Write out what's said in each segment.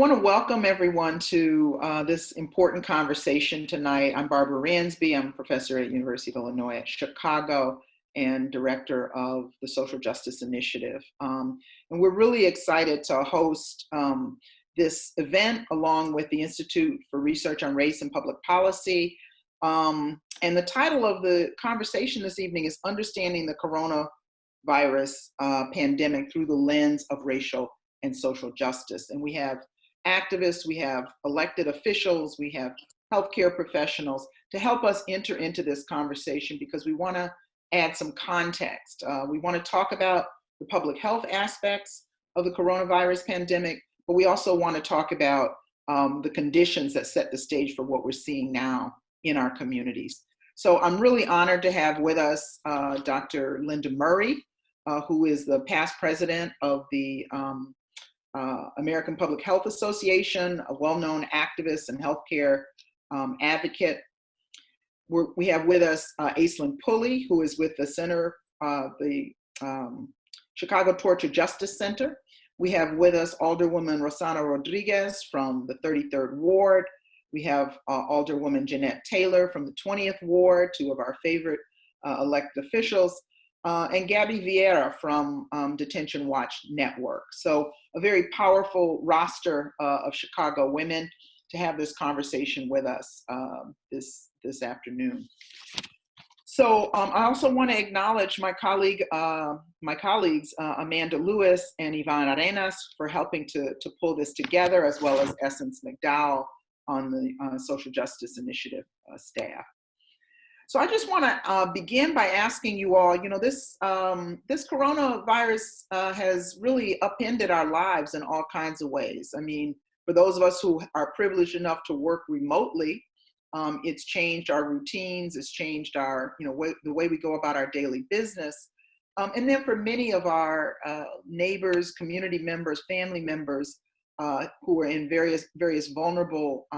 want to welcome everyone to this important conversation tonight. I'm Barbara Ransby. I'm a professor at University of Illinois at Chicago and director of the Social Justice Initiative. And we're really excited to host this event along with the Institute for Research on Race and Public Policy. And the title of the conversation this evening is Understanding the Coronavirus Pandemic Through the Lens of Racial and Social Justice. And we have activists, we have elected officials, we have healthcare professionals to help us enter into this conversation because we want to add some context. We want to talk about the public health aspects of the coronavirus pandemic, but we also want to talk about the conditions that set the stage for what we're seeing now in our communities. So I'm really honored to have with us Dr. Linda Murray, who is the past president of the American Public Health Association, a well-known activist and healthcare advocate. We have with us Aislinn Pulley, who is with the Center, the Chicago Torture Justice Center. We have with us Alderwoman Rossana Rodriguez from the 33rd Ward. We have Alderwoman Jeanette Taylor from the 20th Ward, two of our favorite elected officials. And Gabi Vieira from Detention Watch Network. So a very powerful roster of Chicago women to have this conversation with us this afternoon. So I also want to acknowledge my colleagues, Amanda Lewis and Yvonne Arenas for helping to pull this together, as well as Essence McDowell on the Social Justice Initiative staff. So I just want to begin by asking you all, this coronavirus has really upended our lives in all kinds of ways. I mean, for those of us who are privileged enough to work remotely, it's changed our routines, it's changed our, the way we go about our daily business. And then for many of our neighbors, community members, family members who are in various vulnerable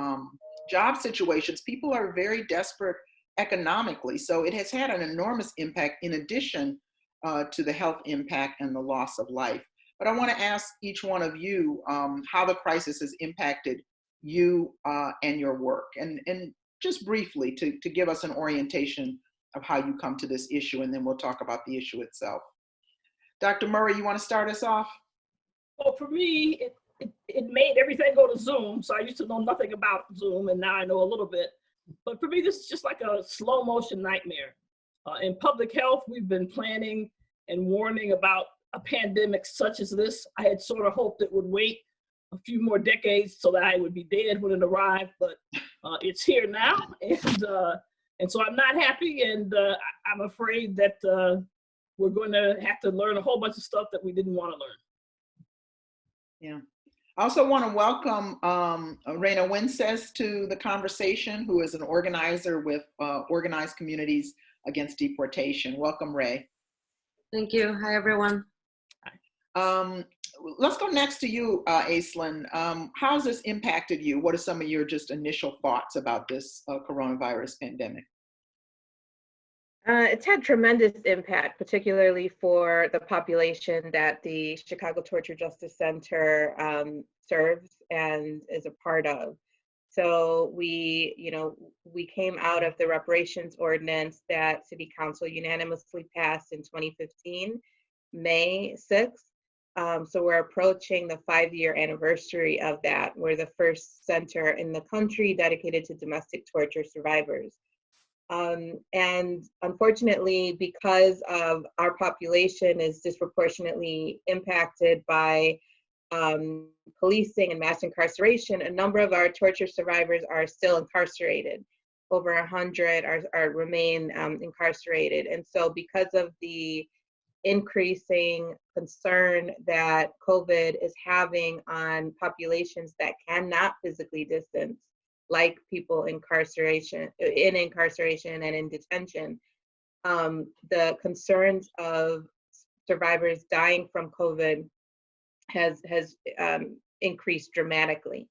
job situations, people are very desperate economically. So it has had an enormous impact in addition to the health impact and the loss of life. But I want to ask each one of you how the crisis has impacted you and your work. And just briefly to give us an orientation of how you come to this issue, and then we'll talk about the issue itself. Dr. Murray, you want to start us off? Well, for me, it made everything go to Zoom. So I used to know nothing about Zoom, and now I know a little bit. But for me, this is just like a slow motion nightmare. In public health, we've been planning and warning about a pandemic such as this. I had sort of hoped it would wait a few more decades so that I would be dead when it arrived, but it's here now. And so I'm not happy, and I'm afraid that we're going to have to learn a whole bunch of stuff that we didn't want to learn. Yeah. I also want to welcome Reyna Wences to the conversation, who is an organizer with Organized Communities Against Deportation. Welcome, Ray. Thank you. Hi, everyone. Let's go next to you, Aislinn. How has this impacted you? What are some of your just initial thoughts about this coronavirus pandemic? It's had tremendous impact, particularly for the population that the Chicago Torture Justice Center serves and is a part of. So we came out of the reparations ordinance that City Council unanimously passed in 2015, May 6th. So we're approaching the 5-year anniversary of that. We're the first center in the country dedicated to domestic torture survivors. And unfortunately, because of our population is disproportionately impacted by policing and mass incarceration, a number of our torture survivors are still incarcerated. Over 100 remain incarcerated. And so because of the increasing concern that COVID is having on populations that cannot physically distance, like people in incarceration and in detention, the concerns of survivors dying from COVID has increased dramatically.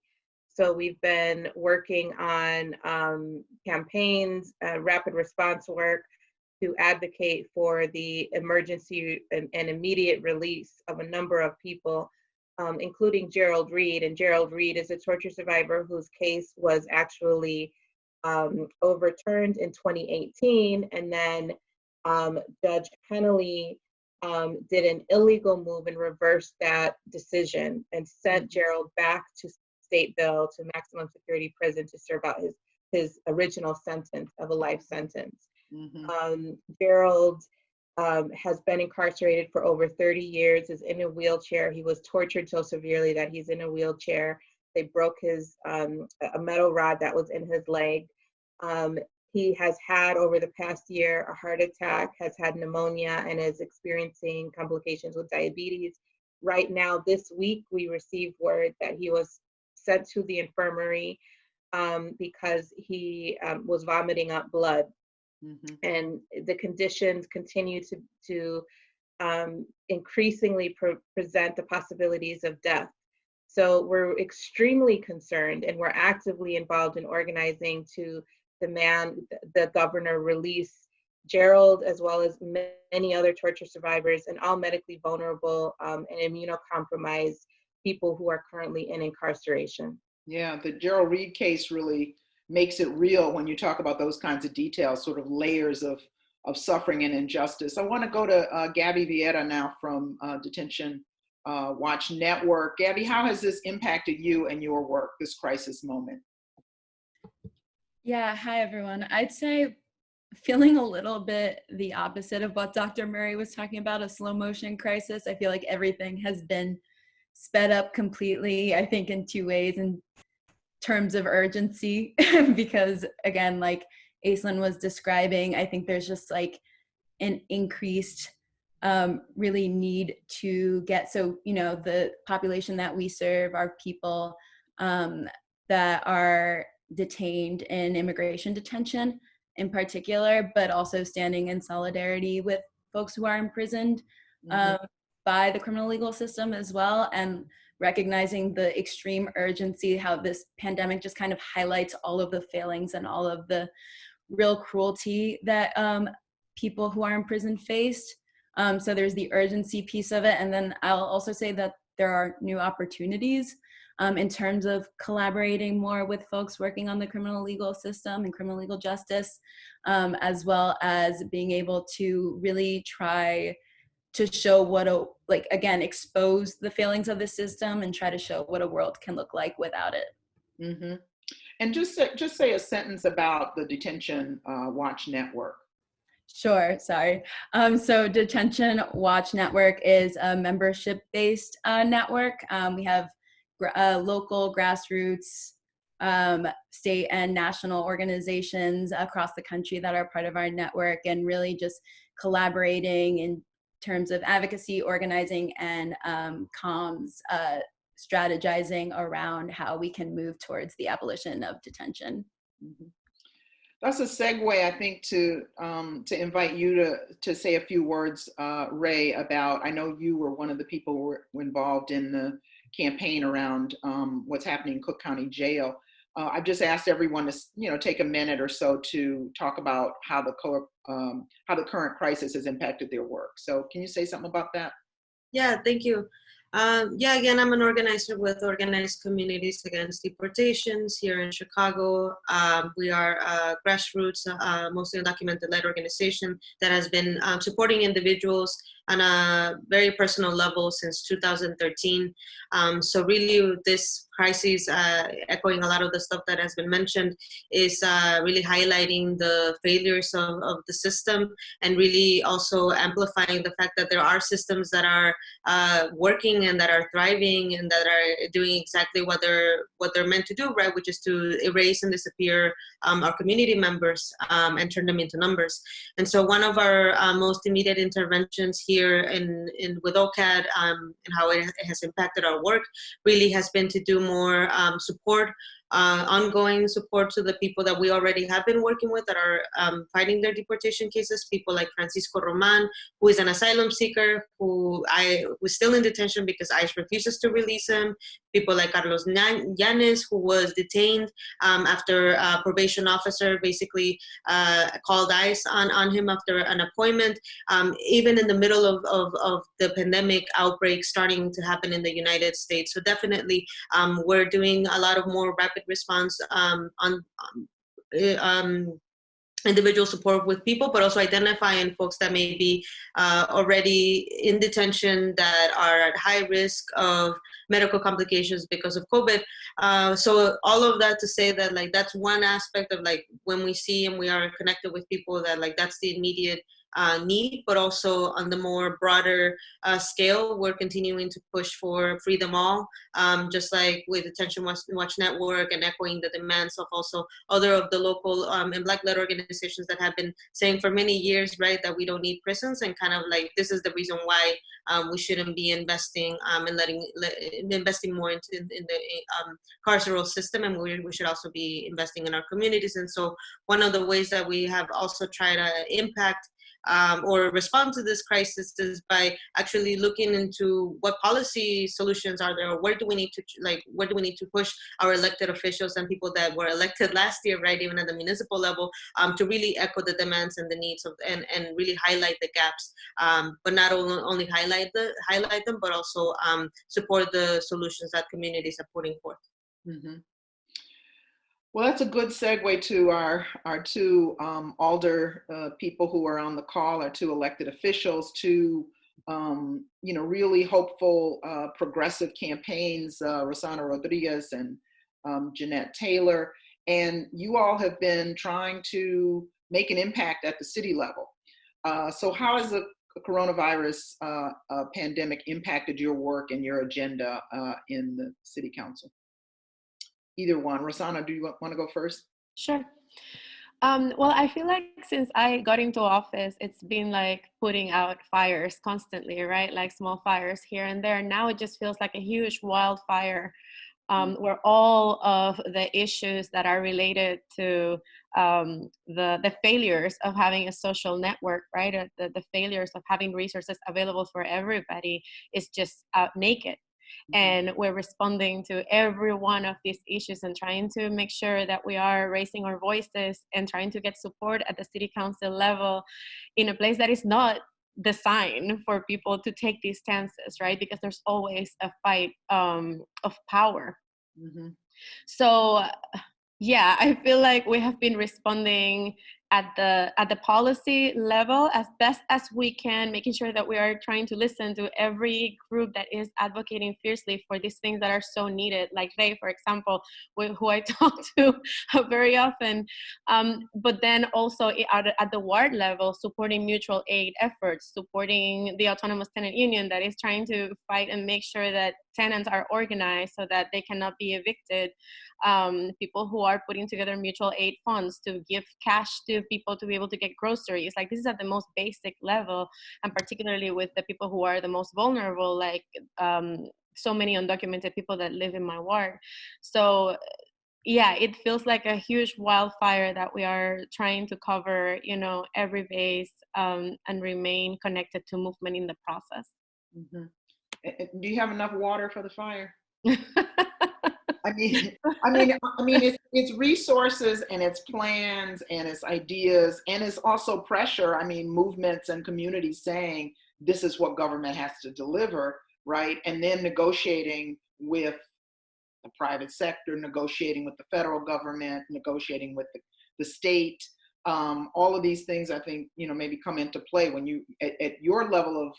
So we've been working on campaigns, rapid response work to advocate for the emergency and immediate release of a number of people including Gerald Reed. And Gerald Reed is a torture survivor whose case was actually overturned in 2018. And then Judge Kennelly did an illegal move and reversed that decision and sent Gerald back to Stateville to maximum security prison to serve out his original sentence of a life sentence. Gerald has been incarcerated for over 30 years, is in a wheelchair. He was tortured so severely that he's in a wheelchair. They broke his, a metal rod that was in his leg. He has had, over the past year, a heart attack, has had pneumonia, and is experiencing complications with diabetes. Right now, this week, we received word that he was sent to the infirmary because he was vomiting up blood. And the conditions continue to increasingly present the possibilities of death. So we're extremely concerned, and we're actively involved in organizing to demand the governor release Gerald, as well as many other torture survivors and all medically vulnerable and immunocompromised people who are currently in incarceration. Yeah, the Gerald Reed case really makes it real when you talk about those kinds of details, sort of layers of suffering and injustice. I want to go to Gabi Vieira now from Detention Watch Network. Gabi, how has this impacted you and your work, this crisis moment? Yeah, hi everyone. I'd say feeling a little bit the opposite of what Dr. Murray was talking about, a slow motion crisis. I feel like everything has been sped up completely, I think in two ways, in terms of urgency, because again, like Aislinn was describing, I think there's just like an increased really need to get, so, you know, the population that we serve are people that are detained in immigration detention in particular, but also standing in solidarity with folks who are imprisoned by the criminal legal system as well, and recognizing the extreme urgency, how this pandemic just kind of highlights all of the failings and all of the real cruelty that people who are in prison faced. So there's the urgency piece of it. And then I'll also say that there are new opportunities in terms of collaborating more with folks working on the criminal legal system and criminal legal justice, as well as being able to really try to show what a, like, again, expose the failings of the system and try to show what a world can look like without it. And just say a sentence about the Detention Watch Network. Sure, sorry. So Detention Watch Network is a membership-based network. We have local grassroots, state and national organizations across the country that are part of our network, and really just collaborating in terms of advocacy, organizing, and comms, strategizing around how we can move towards the abolition of detention. That's a segue, I think, to invite you to say a few words, Ray, about, I know you were one of the people who were involved in the campaign around what's happening in Cook County Jail. I've just asked everyone to, you know, take a minute or so to talk about how the current crisis has impacted their work. So can you say something about that? Yeah, thank you. Yeah, again, I'm an organizer with Organized Communities Against Deportations here in Chicago. We are a grassroots, mostly undocumented-led organization that has been supporting individuals on a very personal level since 2013. So really this crisis, echoing a lot of the stuff that has been mentioned, is really highlighting the failures of the system, and really also amplifying the fact that there are systems that are working and that are thriving and that are doing exactly what they're meant to do, right, which is to erase and disappear our community members and turn them into numbers. And so one of our most immediate interventions here with OCAD and how it has impacted our work really has been to do more support ongoing support to the people that we already have been working with that are fighting their deportation cases. People like Francisco Roman, who is an asylum seeker, who was still in detention because ICE refuses to release him. People like Carlos Yanes, who was detained after a probation officer basically called ICE on him after an appointment. Even in the middle of the pandemic outbreak starting to happen in the United States. So definitely we're doing a lot of more rapid response individual support with people, but also identifying folks that may be already in detention that are at high risk of medical complications because of COVID. So all of that to say that like that's one aspect of like when we see and we are connected with people that like that's the immediate need, but also on the more broader scale, we're continuing to push for Free Them All, just like with Detention Watch Network and echoing the demands of also other of the local and Black-led organizations that have been saying for many years, right, that we don't need prisons, and kind of like this is the reason why we shouldn't be investing and investing more into in the carceral system, and we should also be investing in our communities. And so one of the ways that we have also tried to impact or respond to this crisis is by actually looking into what policy solutions are there, or where do we need to push our elected officials and people that were elected last year, right, even at the municipal level, to really echo the demands and the needs of and really highlight the gaps, but not only highlight them, but also support the solutions that communities are putting forth. Mm-hmm. Well, that's a good segue to our two Alder people who are on the call, our two elected officials, two really hopeful progressive campaigns, Rossana Rodriguez and Jeanette Taylor. And you all have been trying to make an impact at the city level. So how has the coronavirus pandemic impacted your work and your agenda in the city council? Either one. Rossana, do you want to go first? Sure. Well, I feel like since I got into office, it's been like putting out fires constantly, right? Like small fires here and there. Now it just feels like a huge wildfire where all of the issues that are related to the failures of having a social network, right? The failures of having resources available for everybody is just out naked. And we're responding to every one of these issues and trying to make sure that we are raising our voices and trying to get support at the city council level in a place that is not designed for people to take these stances, right? Because there's always a fight of power. Mm-hmm. So yeah, I feel like we have been responding at the policy level as best as we can, making sure that we are trying to listen to every group that is advocating fiercely for these things that are so needed, like they, for example, who I talk to very often. But then also at the ward level, supporting mutual aid efforts, supporting the Autonomous Tenant Union that is trying to fight and make sure that tenants are organized so that they cannot be evicted. People who are putting together mutual aid funds to give cash to people to be able to get groceries. Like this is at the most basic level, and particularly with the people who are the most vulnerable, like so many undocumented people that live in my ward. So yeah, it feels like a huge wildfire that we are trying to cover, every base and remain connected to movement in the process. Mm-hmm. Do you have enough water for the fire? I mean, it's resources and it's plans and it's ideas and it's also pressure. I mean, movements and communities saying this is what government has to deliver, right? And then negotiating with the private sector, negotiating with the federal government, negotiating with the state. All of these things, I think, maybe come into play when you, at your level of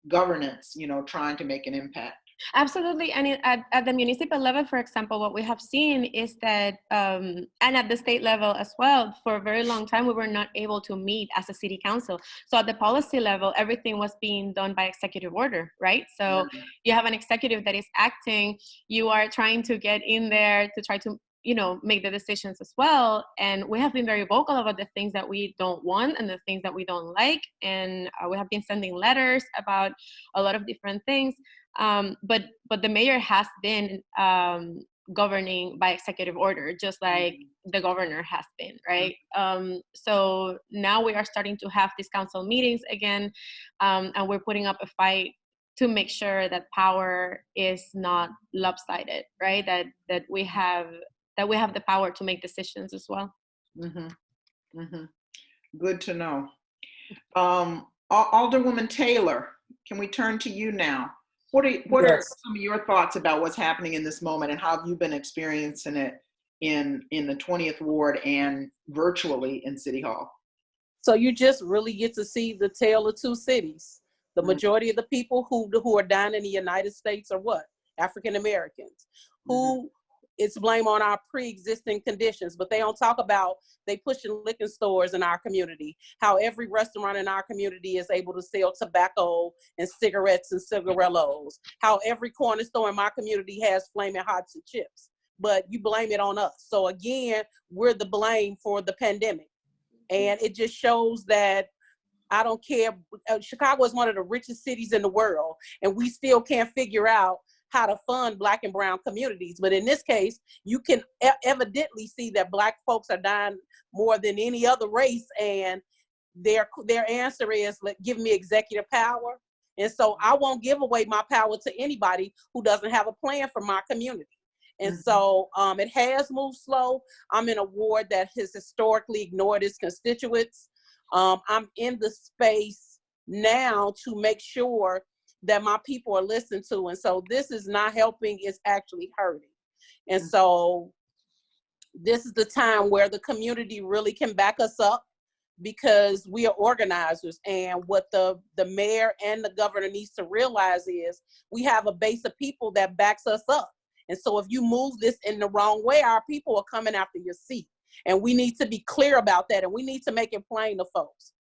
governance, trying to make an impact. Absolutely. And at the municipal level, for example, what we have seen is that, and at the state level as well, for a very long time, we were not able to meet as a city council. So at the policy level, everything was being done by executive order, right? So you have an executive that is acting, you are trying to get in there to try to make the decisions as well. And we have been very vocal about the things that we don't want and the things that we don't like. And we have been sending letters about a lot of different things. But the mayor has been governing by executive order, just like the governor has been, right? So now we are starting to have these council meetings again, and we're putting up a fight to make sure that power is not lopsided, right? That we have the power to make decisions as well. Good to know. Alderwoman Taylor, can we turn to you now? What are some of your thoughts about what's happening in this moment, and how have you been experiencing it in the 20th Ward and virtually in City Hall? So you just really get to see the tale of two cities. The majority of the people who are dying in the United States are what? African Americans, who it's blame on our pre-existing conditions, but they don't talk about they pushing liquor stores in our community, how every restaurant in our community is able to sell tobacco and cigarettes and cigarillos, how every corner store in my community has flaming hots and chips, but you blame it on us. So again, we're the blame for the pandemic. And it just shows that I don't care. Chicago is one of the richest cities in the world, and we still can't figure out how to fund Black and brown communities. But in this case, you can evidently see that Black folks are dying more than any other race, and their answer is, give me executive power. And so I won't give away my power to anybody who doesn't have a plan for my community. And so it has moved slow. I'm in a ward that has historically ignored its constituents. I'm in the space now to make sure that my people are listened to. And so this is not helping, it's actually hurting. And so this is the time where the community really can back us up, because we are organizers. And what the mayor and the governor needs to realize is we have a base of people that backs us up. And so if you move this in the wrong way, our people are coming after your seat. And we need to be clear about that, and we need to make it plain to folks.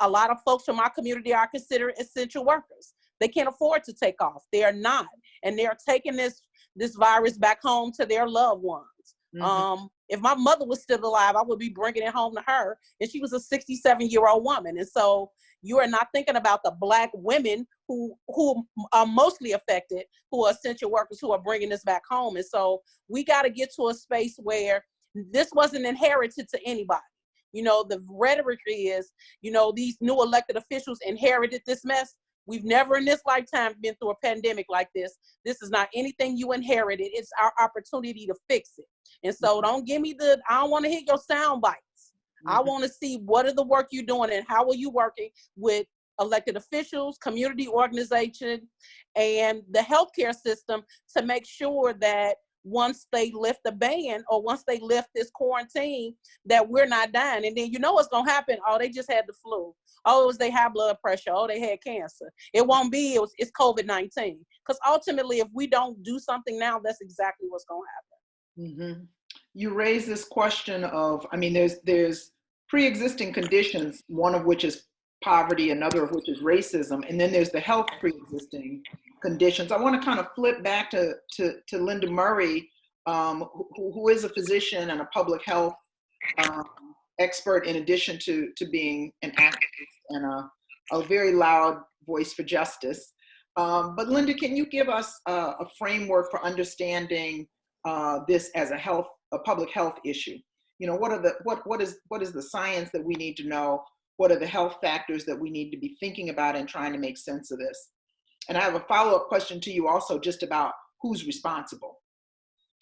A lot of folks from our community are considered essential workers. They can't afford to take off. They are not. And they're taking this virus back home to their loved ones. If my mother was still alive, I would be bringing it home to her. And she was a 67-year-old woman. And so you are not thinking about the Black women who are mostly affected, who are essential workers, who are bringing this back home. And so we got to get to a space where this wasn't inherited to anybody. You know, the rhetoric is, you know, these new elected officials inherited this mess. We've never in this lifetime been through a pandemic like this. This is not anything you inherited. It's our opportunity to fix it. And so don't give me I don't want to hear your sound bites. I want to see what are the work you're doing and how are you working with elected officials, community organization, and the healthcare system to make sure that once they lift the ban, or once they lift this quarantine, that we're not dying. And then you know what's gonna happen. Oh, they just had the flu. Oh, it was they high blood pressure. Oh, they had cancer. It won't be, it's COVID-19. Because ultimately, if we don't do something now, that's exactly what's gonna happen. You raise this question of, I mean, there's pre-existing conditions, one of which is poverty, another of which is racism, and then there's the health pre-existing conditions. I want to kind of flip back to Linda Murray, who is a physician and a public health expert, in addition to being an activist and a very loud voice for justice. But Linda, can you give us a framework for understanding this as a public health issue? You know, what is the science that we need to know? What are the health factors that we need to be thinking about and trying to make sense of this? And I have a follow-up question to you also, just about who's responsible,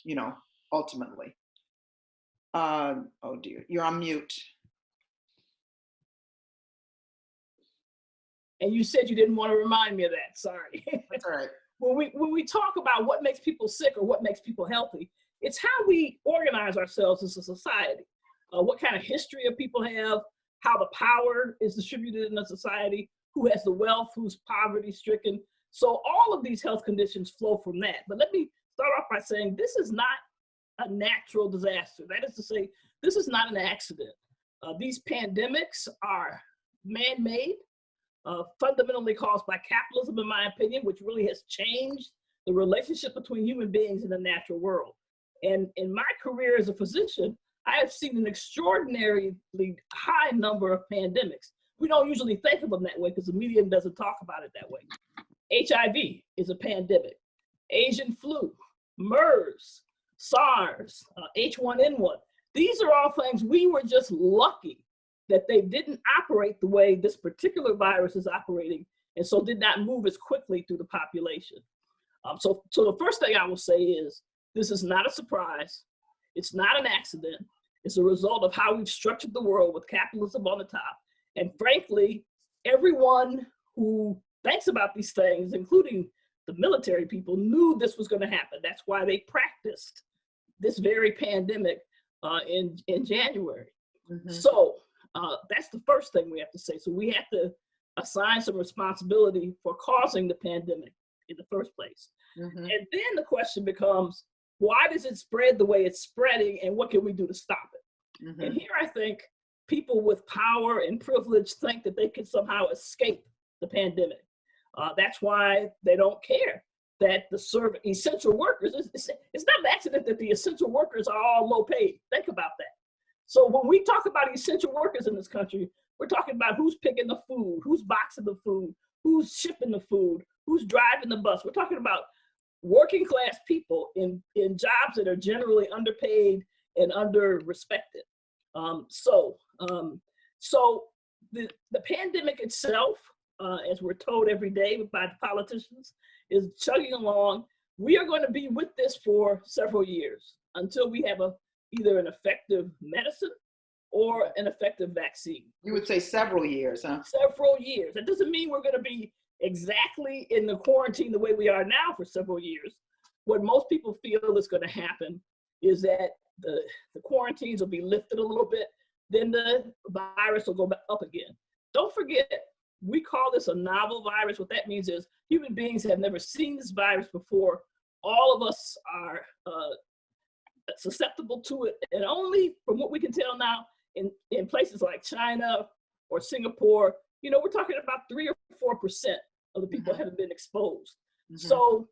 you know, ultimately. Oh dear, you're on mute. And you said you didn't want to remind me of that, sorry. That's all right. When we talk about what makes people sick or what makes people healthy, it's how we organize ourselves as a society. What kind of history of people have, how the power is distributed in the society, who has the wealth, who's poverty stricken. So all of these health conditions flow from that. But let me start off by saying this is not a natural disaster. That is to say, this is not an accident. These pandemics are man-made, fundamentally caused by capitalism, in my opinion, which really has changed the relationship between human beings in the natural world. And in my career as a physician, I have seen an extraordinarily high number of pandemics. We don't usually think of them that way because the media doesn't talk about it that way. HIV is a pandemic. Asian flu MERS, SARS, H1N1. These are all things we were just lucky that they didn't operate the way this particular virus is operating, and so did not move as quickly through the population. So the first thing I will say is, this is not a surprise. It's not an accident. It's a result of how we've structured the world with capitalism on the top. And frankly, everyone who thinks about these things, including the military people, knew this was going to happen. That's why they practiced this very pandemic in January. Mm-hmm. So that's the first thing we have to say. So we have to assign some responsibility for causing the pandemic in the first place. Mm-hmm. And then the question becomes, why does it spread the way it's spreading, and what can we do to stop it? Mm-hmm. And here I think people with power and privilege think that they can somehow escape the pandemic. That's why they don't care that the essential workers, it's not an accident that the essential workers are all low paid. Think about that. So when we talk about essential workers in this country, we're talking about who's picking the food, who's boxing the food, who's shipping the food, who's driving the bus. We're talking about working class people in jobs that are generally underpaid and under-respected. So the pandemic itself, as we're told every day by the politicians, is chugging along. We are going to be with this for several years until we have either an effective medicine or an effective vaccine. You would say several years, huh? Several years. That doesn't mean we're going to be exactly in the quarantine the way we are now for several years. What most people feel is going to happen is that the quarantines will be lifted a little bit, then the virus will go back up again. Don't forget, we call this a novel virus. What that means is human beings have never seen this virus before. All of us are susceptible to it, and only from what we can tell now in places like China or Singapore, we're talking about 3 or 4% of the people haven't been exposed. Mm-hmm. So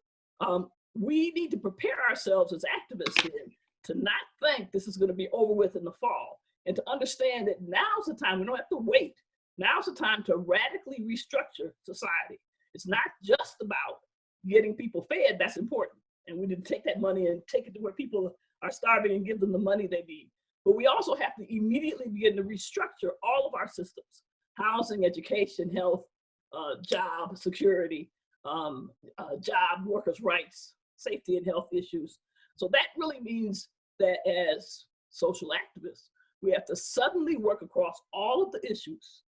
we need to prepare ourselves as activists here to not think this is going to be over with in the fall, and to understand that now's the time. We don't have to wait. Now's the time to radically restructure society. It's not just about getting people fed. That's important. And we need to take that money and take it to where people are starving and give them the money they need. But we also have to immediately begin to restructure all of our systems: housing, education, health, job security, job workers' rights, safety and health issues. So that really means that as social activists, we have to suddenly work across all of the issues.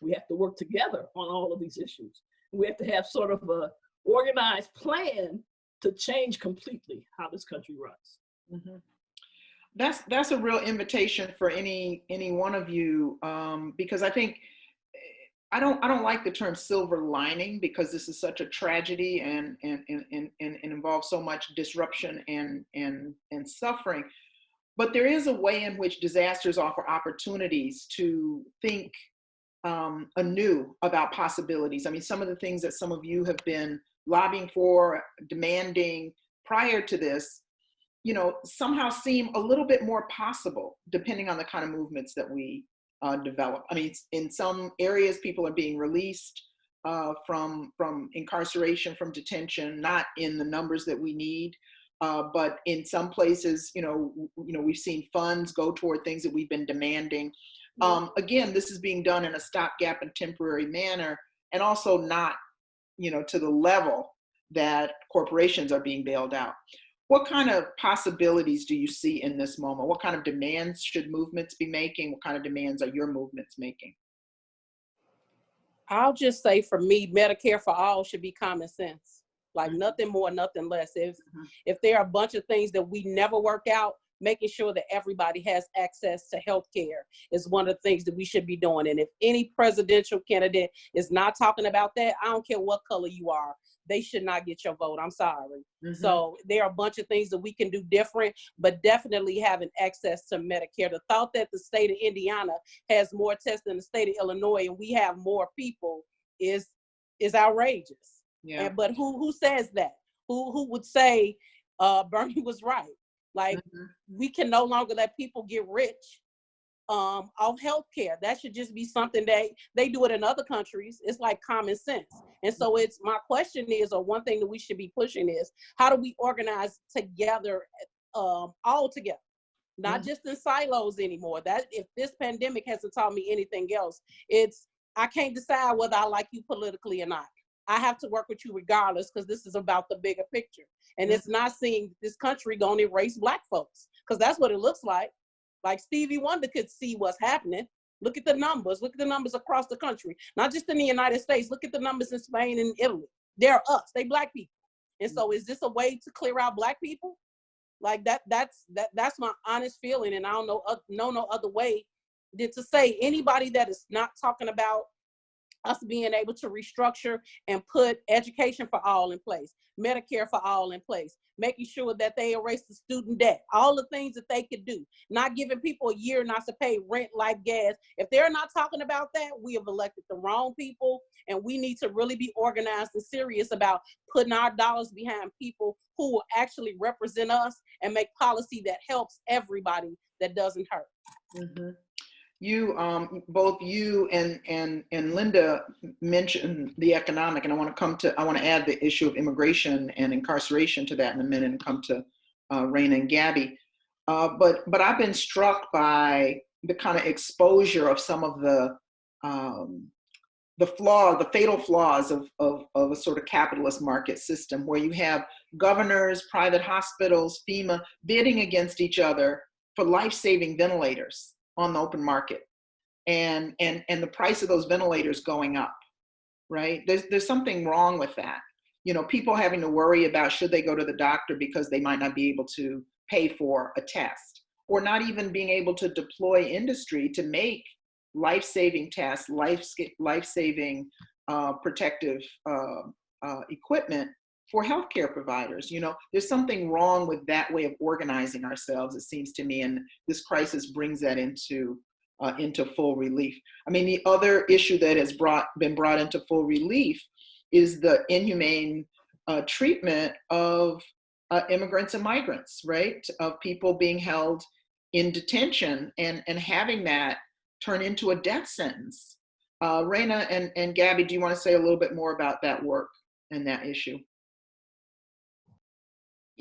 We have to work together on all of these issues. We have to have sort of an organized plan to change completely how this country runs. Mm-hmm. That's a real invitation for any one of you, because I think I don't like the term silver lining, because this is such a tragedy and involves so much disruption and suffering. But there is a way in which disasters offer opportunities to think anew about possibilities. I mean, some of the things that some of you have been lobbying for, demanding prior to this, somehow seem a little bit more possible depending on the kind of movements that we develop. I mean, in some areas, people are being released from incarceration, from detention, not in the numbers that we need. But in some places, we've seen funds go toward things that we've been demanding. Again, this is being done in a stopgap and temporary manner, and also not, to the level that corporations are being bailed out. What kind of possibilities do you see in this moment? What kind of demands should movements be making? What kind of demands are your movements making? I'll just say, for me, Medicare for all should be common sense. Like, nothing more, nothing less. If there are a bunch of things that we never work out, making sure that everybody has access to health care is one of the things that we should be doing. And if any presidential candidate is not talking about that, I don't care what color you are, they should not get your vote. I'm sorry. Mm-hmm. So there are a bunch of things that we can do different, but definitely having access to Medicare. The thought that the state of Indiana has more tests than the state of Illinois and we have more people is outrageous. Yeah. But who says that? Who would say Bernie was right? Like, we can no longer let people get rich off healthcare. That should just be something they do it in other countries. It's like common sense. And so it's, my question is, or one thing that we should be pushing is, how do we organize together, all together? Not just in silos anymore. That, if this pandemic hasn't taught me anything else, it's, I can't decide whether I like you politically or not. I have to work with you regardless, because this is about the bigger picture. And it's not seeing this country going to erase Black folks, because that's what it looks like. Like Stevie Wonder could see what's happening. Look at the numbers. Look at the numbers across the country, not just in the United States. Look at the numbers in Spain and Italy. They're us. They Black people. And so is this a way to clear out Black people? Like that's my honest feeling. And I don't know no other way than to say anybody that is not talking about us being able to restructure and put education for all in place, Medicare for all in place, making sure that they erase the student debt, all the things that they could do, not giving people a year not to pay rent like gas. If they're not talking about that, we have elected the wrong people, and we need to really be organized and serious about putting our dollars behind people who will actually represent us and make policy that helps everybody, that doesn't hurt. Mm-hmm. You, both you and Linda mentioned the economic, and I want to add the issue of immigration and incarceration to that in a minute, and come to Reyna and Gaby. But I've been struck by the kind of exposure of some of the fatal flaws of a sort of capitalist market system, where you have governors, private hospitals, FEMA bidding against each other for life-saving ventilators on the open market, and the price of those ventilators going up, right? There's something wrong with that. You know, people having to worry about should they go to the doctor because they might not be able to pay for a test, or not even being able to deploy industry to make life-saving tests, life-saving protective equipment for healthcare providers. You know, there's something wrong with that way of organizing ourselves, it seems to me, and this crisis brings that into full relief. I mean, the other issue that has been brought into full relief is the inhumane treatment of immigrants and migrants, right? Of people being held in detention and having that turn into a death sentence. Reyna and Gaby, do you want to say a little bit more about that work and that issue?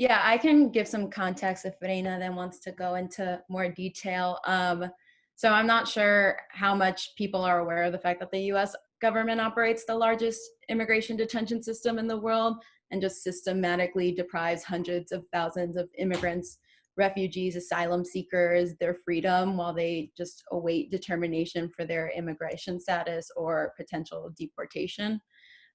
Yeah, I can give some context if Reyna then wants to go into more detail. So I'm not sure how much people are aware of the fact that the US government operates the largest immigration detention system in the world and just systematically deprives hundreds of thousands of immigrants, refugees, asylum seekers, their freedom while they just await determination for their immigration status or potential deportation.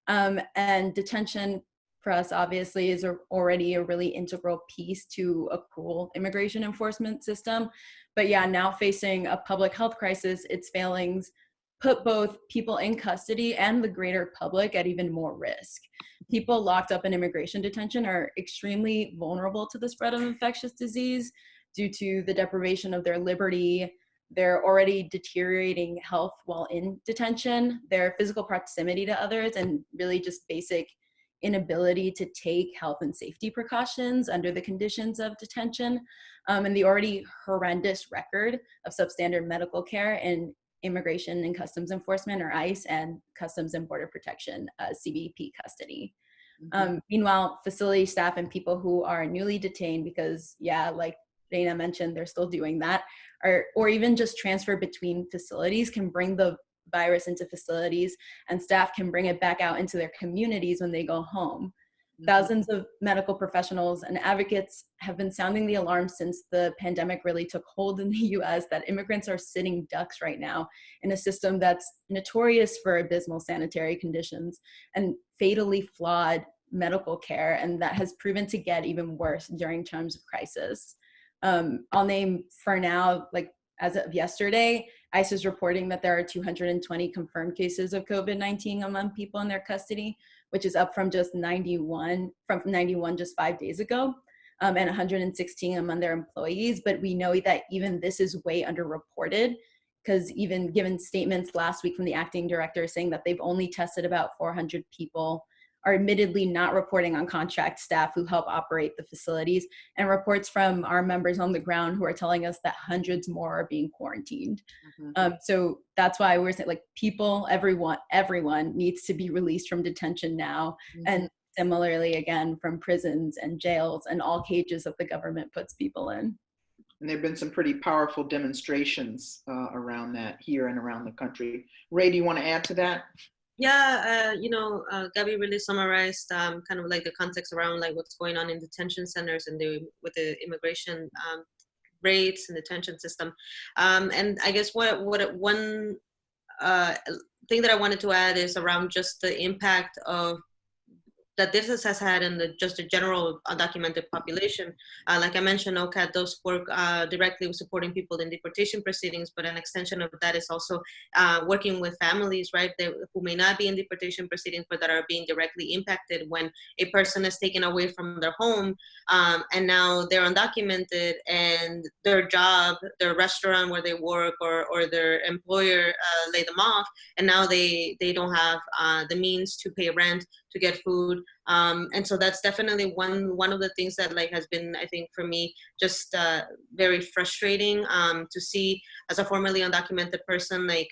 And detention for us, obviously, is already a really integral piece to a cruel immigration enforcement system. But yeah, now facing a public health crisis, its failings put both people in custody and the greater public at even more risk. People locked up in immigration detention are extremely vulnerable to the spread of infectious disease due to the deprivation of their liberty, their already deteriorating health while in detention, their physical proximity to others, and really just basic inability to take health and safety precautions under the conditions of detention, and the already horrendous record of substandard medical care in Immigration and Customs Enforcement, or ICE, and Customs and Border Protection, CBP custody. Meanwhile, facility staff and people who are newly detained, because yeah, like Reyna mentioned, they're still doing that, or even just transfer between facilities, can bring the virus into facilities, and staff can bring it back out into their communities when they go home. Thousands of medical professionals and advocates have been sounding the alarm since the pandemic really took hold in the US that immigrants are sitting ducks right now in a system that's notorious for abysmal sanitary conditions and fatally flawed medical care, and that has proven to get even worse during times of crisis. I'll name for now, like as of yesterday, ICE is reporting that there are 220 confirmed cases of COVID-19 among people in their custody, which is up from just 91 just 5 days ago, and 116 among their employees. But we know that even this is way underreported, because even given statements last week from the acting director saying that they've only tested about 400 people are admittedly not reporting on contract staff who help operate the facilities, and reports from our members on the ground who are telling us that hundreds more are being quarantined. So that's why we're saying, like, people, everyone needs to be released from detention now. And similarly, again, from prisons and jails and all cages that the government puts people in. And there have been some pretty powerful demonstrations around that here and around the country. Ray, do you want to add to that? Yeah, Gabi really summarized kind of like the context around like what's going on in detention centers and with the immigration rates and detention system. And I guess one thing that I wanted to add is around just the impact of that this has had in just a general undocumented population. Like I mentioned, OCAD does work directly with supporting people in deportation proceedings, but an extension of that is also working with families, right, who may not be in deportation proceedings, but that are being directly impacted when a person is taken away from their home, and now they're undocumented, and their job, their restaurant where they work, or their employer lay them off, and now they don't have the means to pay rent, to get food. And so that's definitely one of the things that like has been, I think, for me, just very frustrating to see as a formerly undocumented person, like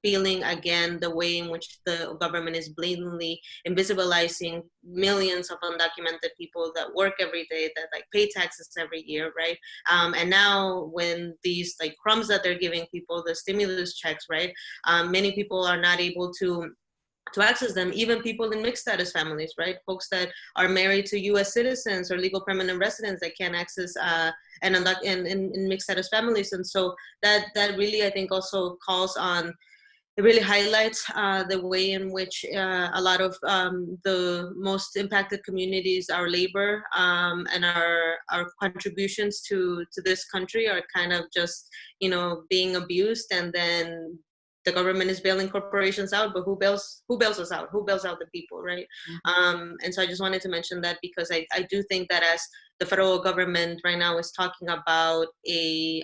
feeling again the way in which the government is blatantly invisibilizing millions of undocumented people that work every day, that like pay taxes every year, right? And now when these like crumbs that they're giving people, the stimulus checks, right? Many people are not able to access them, even people in mixed status families, right? Folks that are married to U.S. citizens or legal permanent residents that can't access in mixed status families. And so that really, I think, also calls on, it really highlights the way in which a lot of the most impacted communities, our labor and our contributions to this country are kind of just, being abused, and then the government is bailing corporations out, but who bails us out? Who bails out the people, right? And so I just wanted to mention that because I do think that as the federal government right now is talking about a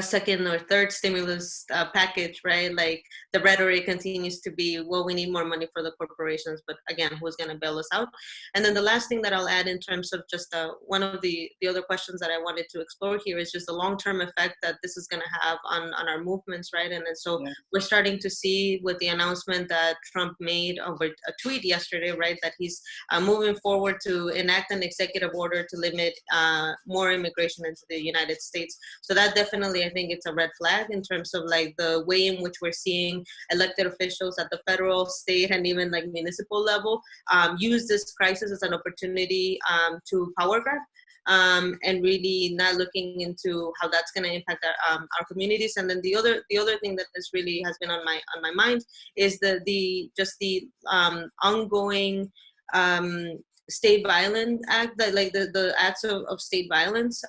second or third stimulus package, right? Like the rhetoric continues to be, well, we need more money for the corporations, but again, who's going to bail us out? And then the last thing that I'll add in terms of just one of the other questions that I wanted to explore here is just the long-term effect that this is going to have on our movements, right? And then so we're starting to see with the announcement that Trump made over a tweet yesterday, right, that he's moving forward to enact an executive order to limit more immigration into the United States. So that definitely, I think it's a red flag in terms of like the way in which we're seeing elected officials at the federal, state, and even like municipal level use this crisis as an opportunity to power grab, and really not looking into how that's going to impact our communities. And then the other thing that this really has been on my mind is the ongoing state violence act, that like the acts of state violence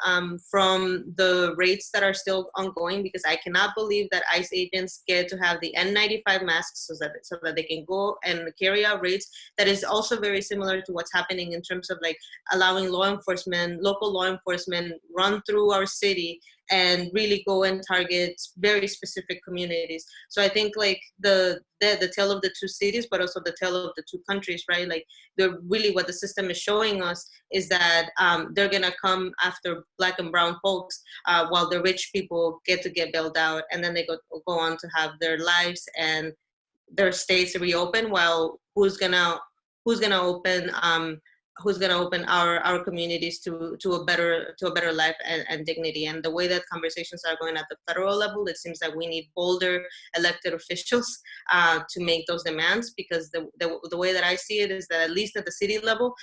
from the raids that are still ongoing, because I cannot believe that ICE agents get to have the N95 masks so that they can go and carry out raids. That is also very similar to what's happening in terms of like allowing local law enforcement run through our city and really go and target very specific communities. So I think like the tale of the two cities, but also the tale of the two countries, right? Like really what the system is showing us is that they're gonna come after Black and brown folks while the rich people get bailed out, and then they go on to have their lives and their states reopen, while who's gonna open our communities to a better life and dignity. And the way that conversations are going at the federal level, it seems that we need bolder elected officials to make those demands, because the way that I see it is that at least at the city level,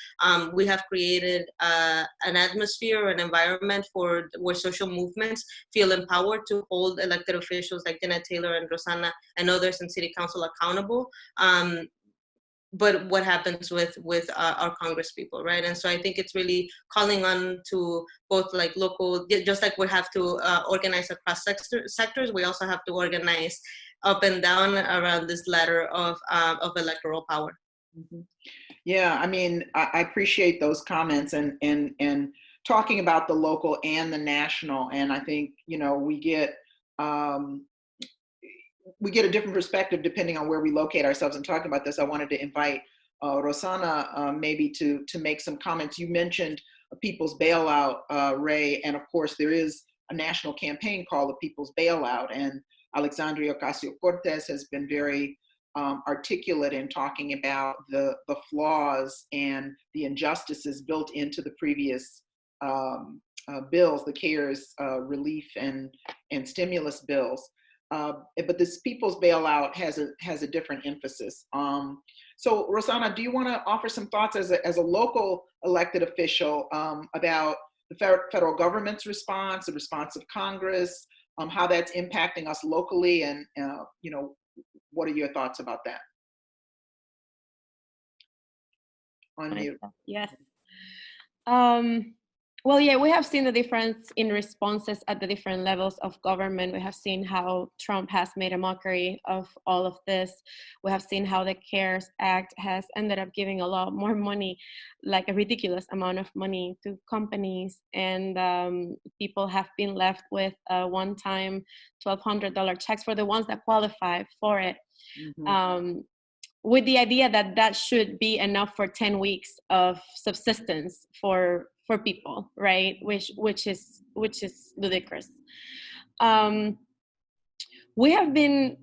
we have created an atmosphere, an environment where social movements feel empowered to hold elected officials like Jeanette Taylor and Rossana and others in city council accountable. But what happens with our Congress people, right? And so I think it's really calling on to both like local, just like we have to organize across sectors, we also have to organize up and down around this ladder of electoral power. Yeah, I mean, I appreciate those comments and talking about the local and the national. And I think, we get a different perspective depending on where we locate ourselves. And talking about this, I wanted to invite Rossana, maybe to make some comments. You mentioned a People's Bailout, Ray, and of course there is a national campaign called the People's Bailout, and Alexandria Ocasio-Cortez has been very articulate in talking about the flaws and the injustices built into the previous bills, the CARES relief and stimulus bills. But this People's Bailout has a different emphasis. So Rossana, do you want to offer some thoughts as a local elected official about the federal government's response, the response of Congress, how that's impacting us locally, and what are your thoughts about that? On mute. Yes. Well, yeah, we have seen the difference in responses at the different levels of government. We have seen how Trump has made a mockery of all of this. We have seen how the CARES Act has ended up giving a lot more money, like a ridiculous amount of money to companies, and people have been left with one-time $1,200 checks for the ones that qualify for it. Mm-hmm. With the idea that that should be enough for 10 weeks of subsistence for people, right? Which is ludicrous. We have been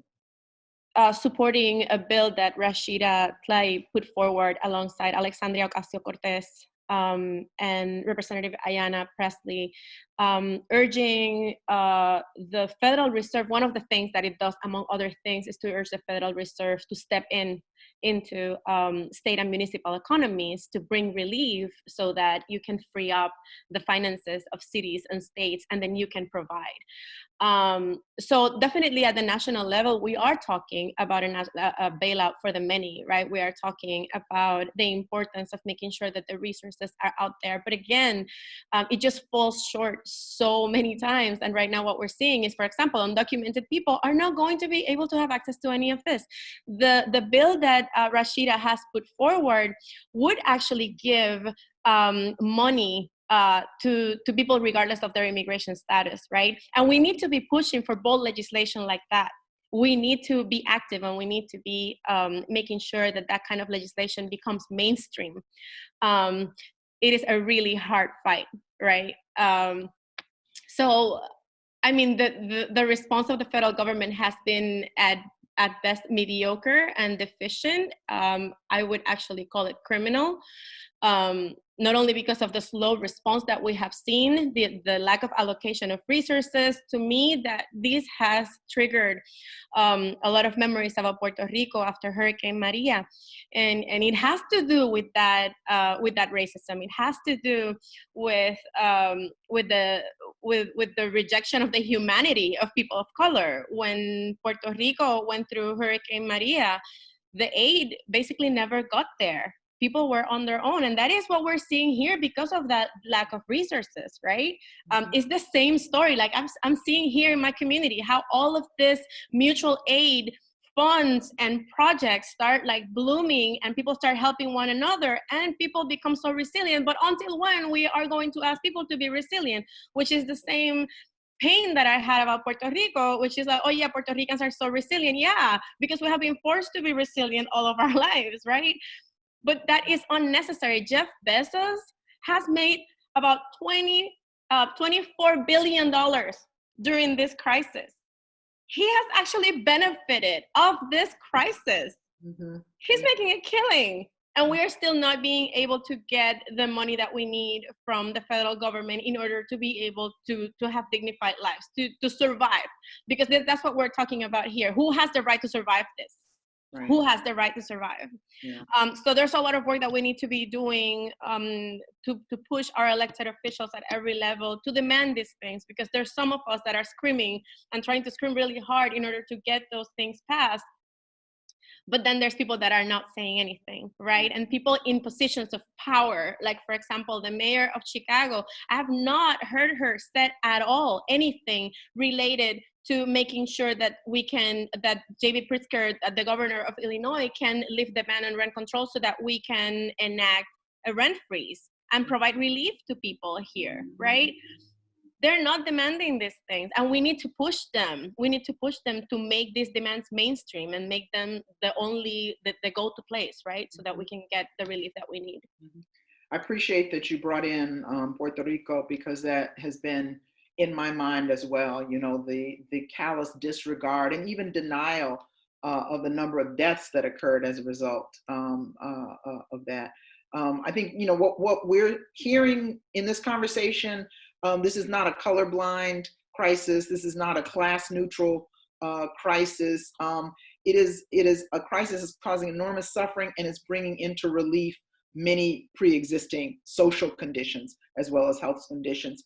supporting a bill that Rashida Tlaib put forward alongside Alexandria Ocasio-Cortez and Representative Ayanna Pressley, urging the Federal Reserve. One of the things that it does, among other things, is to urge the Federal Reserve to step into state and municipal economies to bring relief so that you can free up the finances of cities and states, and then you can provide. So definitely at the national level, we are talking about a bailout for the many, right? We are talking about the importance of making sure that the resources are out there. But again, it just falls short so many times. And right now what we're seeing is, for example, undocumented people are not going to be able to have access to any of this. The bill that Rashida has put forward would actually give money to people regardless of their immigration status, right? And we need to be pushing for bold legislation like that. We need to be active, and we need to be making sure that that kind of legislation becomes mainstream. It is a really hard fight, right? So, I mean, the response of the federal government has been at best mediocre and deficient. I would actually call it criminal. Not only because of the slow response that we have seen, the lack of allocation of resources. To me, that this has triggered a lot of memories about Puerto Rico after Hurricane Maria, and it has to do with that racism. It has to do with the rejection of the humanity of people of color. When Puerto Rico went through Hurricane Maria, the aid basically never got there. People were on their own, and that is what we're seeing here because of that lack of resources, right? It's the same story. Like I'm seeing here in my community how all of this mutual aid funds and projects start like blooming, and people start helping one another, and people become so resilient. But until when we are going to ask people to be resilient, which is the same pain that I had about Puerto Rico, which is like, oh yeah, Puerto Ricans are so resilient. Yeah, because we have been forced to be resilient all of our lives, right? But that is unnecessary. Jeff Bezos has made about $24 billion during this crisis. He has actually benefited of this crisis. Mm-hmm. He's making a killing. And we are still not being able to get the money that we need from the federal government in order to be able to have dignified lives, to survive. Because that's what we're talking about here. Who has the right to survive this? Right. Who has the right to survive? Yeah. So there's a lot of work that we need to be doing to push our elected officials at every level to demand these things, because there's some of us that are screaming and trying to scream really hard in order to get those things passed. But then there's people that are not saying anything, right? And people in positions of power, like for example, the mayor of Chicago, I have not heard her say at all anything related to making sure that that J.B. Pritzker, the governor of Illinois, can lift the ban on rent control so that we can enact a rent freeze and provide relief to people here, right? they're not demanding these things, and we need to push them. We need to push them to make these demands mainstream and make them the go-to place, right? So that we can get the relief that we need. I appreciate that you brought in Puerto Rico, because that has been in my mind as well. You know, the callous disregard and even denial of the number of deaths that occurred as a result of that. I think, you know, what we're hearing in this conversation, this is not a colorblind crisis. This is not a class neutral crisis. It is a crisis that's causing enormous suffering, and it's bringing into relief many pre-existing social conditions as well as health conditions.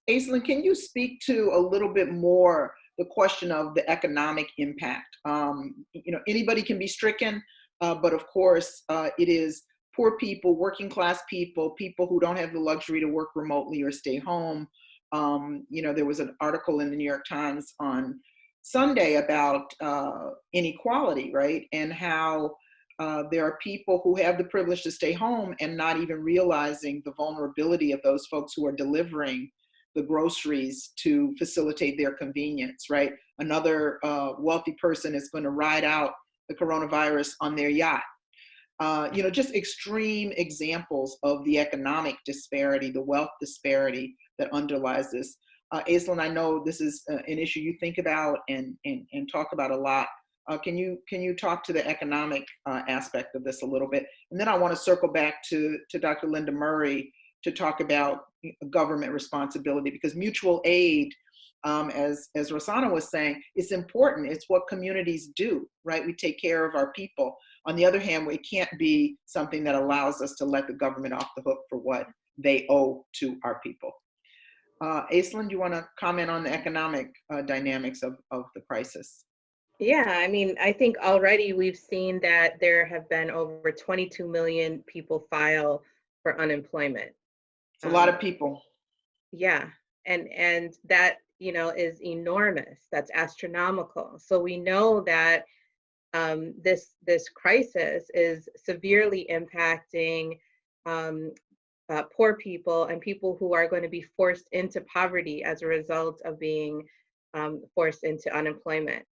Aislinn, can you speak to a little bit more the question of the economic impact? You know, anybody can be stricken, but of course it is poor people, working class people, people who don't have the luxury to work remotely or stay home. You know, there was an article in the New York Times on Sunday about inequality, right? And how there are people who have the privilege to stay home and not even realizing the vulnerability of those folks who are delivering the groceries to facilitate their convenience, right? Another wealthy person is going to ride out the coronavirus on their yacht. You know, just extreme examples of the economic disparity, the wealth disparity that underlies this. Aislinn, I know this is an issue you think about and talk about a lot. Can you talk to the economic aspect of this a little bit? And then I want to circle back to Dr. Linda Murray to talk about government responsibility, because mutual aid, as Rossana was saying, it's important. It's what communities do, right? We take care of our people. On the other hand, it can't be something that allows us to let the government off the hook for what they owe to our people. Aislinn, do you want to comment on the economic dynamics of the crisis? Yeah, I mean, I think already we've seen that there have been over 22 million people file for unemployment. It's a lot of people. Yeah, and that, you know, is enormous. That's astronomical. So we know that this crisis is severely impacting poor people and people who are going to be forced into poverty as a result of being forced into unemployment.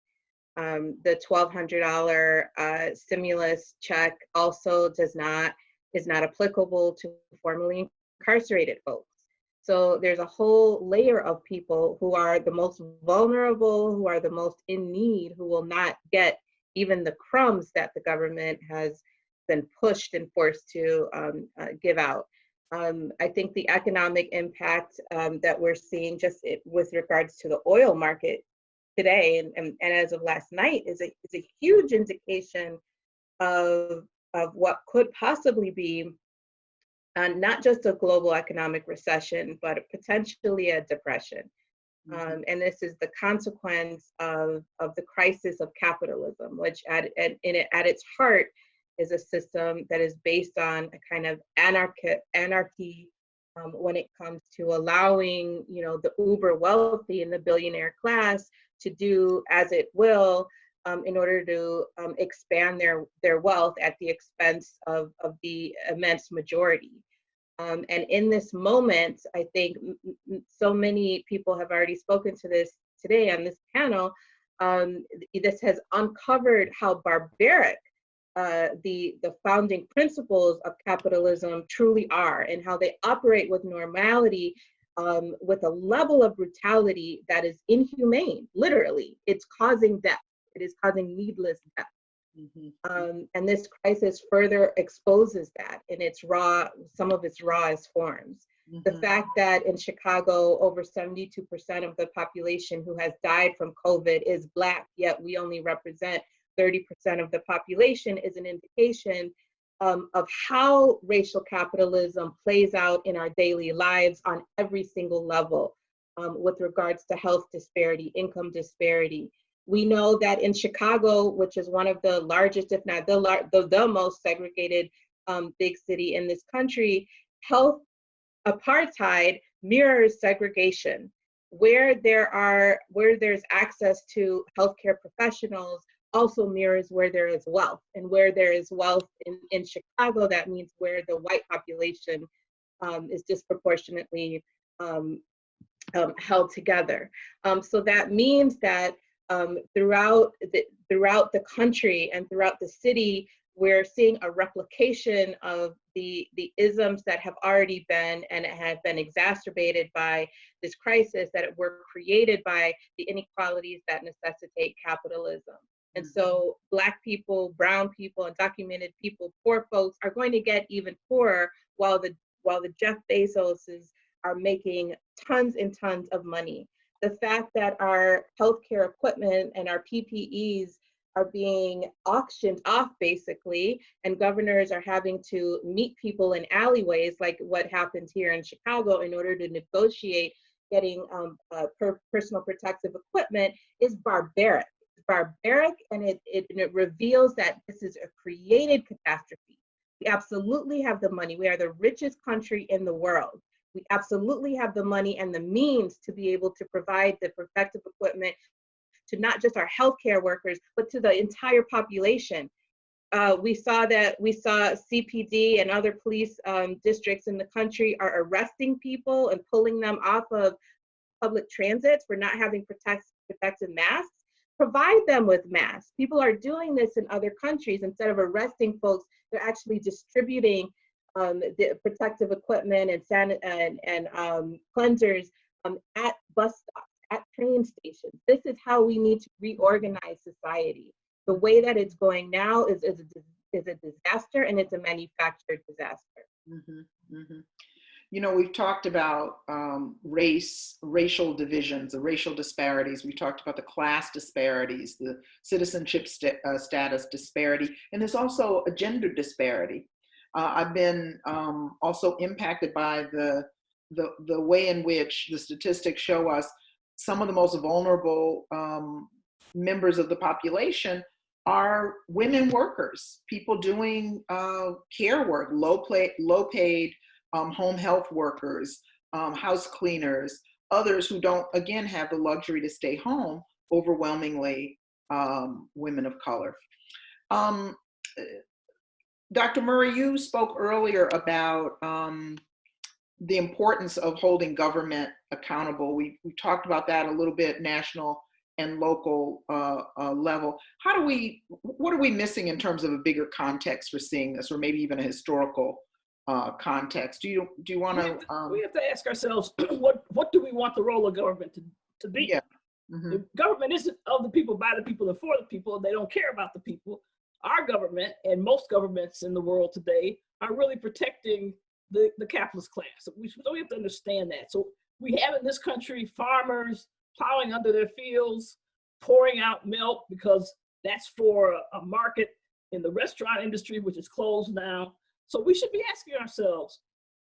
The $1,200 stimulus check also is not applicable to formerly incarcerated folks. So there's a whole layer of people who are the most vulnerable, who are the most in need, who will not get even the crumbs that the government has been pushed and forced to give out. I think the economic impact that we're seeing just with regards to the oil market today and as of last night is a huge indication of what could possibly be not just a global economic recession, but potentially a depression. And this is the consequence of the crisis of capitalism, which at its heart is a system that is based on a kind of anarchy when it comes to allowing, you know, the uber wealthy and the billionaire class to do as it will in order to expand their wealth at the expense of the immense majority. And in this moment, I think so many people have already spoken to this today on this panel. This has uncovered how barbaric the founding principles of capitalism truly are, and how they operate with normality, with a level of brutality that is inhumane. Literally, it's causing death. It is causing needless death. And this crisis further exposes that in some of its rawest forms. The fact that in Chicago, over 72% of the population who has died from COVID is Black, yet we only represent 30% of the population, is an indication of how racial capitalism plays out in our daily lives on every single level with regards to health disparity, income disparity. We know that in Chicago, which is one of the largest, if not the most segregated big city in this country, health apartheid mirrors segregation. Where there's access to healthcare professionals also mirrors where there is wealth. And where there is wealth in Chicago, that means where the white population is disproportionately held together. So that means that throughout the country and throughout the city, we're seeing a replication of the isms that have already been and have been exacerbated by this crisis, that were created by the inequalities that necessitate capitalism. And so Black people, brown people, undocumented people, poor folks are going to get even poorer while the Jeff Bezoses are making tons and tons of money. The fact that our healthcare equipment and our PPEs are being auctioned off basically, and governors are having to meet people in alleyways like what happened here in Chicago in order to negotiate getting personal protective equipment is barbaric. It's barbaric, and it reveals that this is a created catastrophe. We absolutely have the money. We are the richest country in the world. We absolutely have the money and the means to be able to provide the protective equipment to not just our healthcare workers, but to the entire population. We saw CPD and other police districts in the country are arresting people and pulling them off of public transit for not having protective masks. Provide them with masks. People are doing this in other countries. Instead of arresting folks, they're actually distributing the protective equipment and cleansers at bus stops, at train stations. This is how we need to reorganize society. The way that it's going now is a disaster, and it's a manufactured disaster. You know, we've talked about racial divisions, the racial disparities. We talked about the class disparities, the citizenship status disparity, and there's also a gender disparity. I've been also impacted by the way in which the statistics show us some of the most vulnerable members of the population are women workers, people doing care work, low paid home health workers, house cleaners, others who don't, again, have the luxury to stay home, overwhelmingly women of color. Dr. Murray, you spoke earlier about the importance of holding government accountable. We talked about that a little bit, national and local level. What are we missing in terms of a bigger context for seeing this, or maybe even a historical context? Do you want to? We have to ask ourselves, what do we want the role of government to be? Yeah. The government isn't of the people, by the people, and for the people. They don't care about the people. Our government, and most governments in the world today, are really protecting the capitalist class. So we have to understand that. So we have in this country farmers plowing under their fields, pouring out milk because that's for a market in the restaurant industry, which is closed now. So we should be asking ourselves,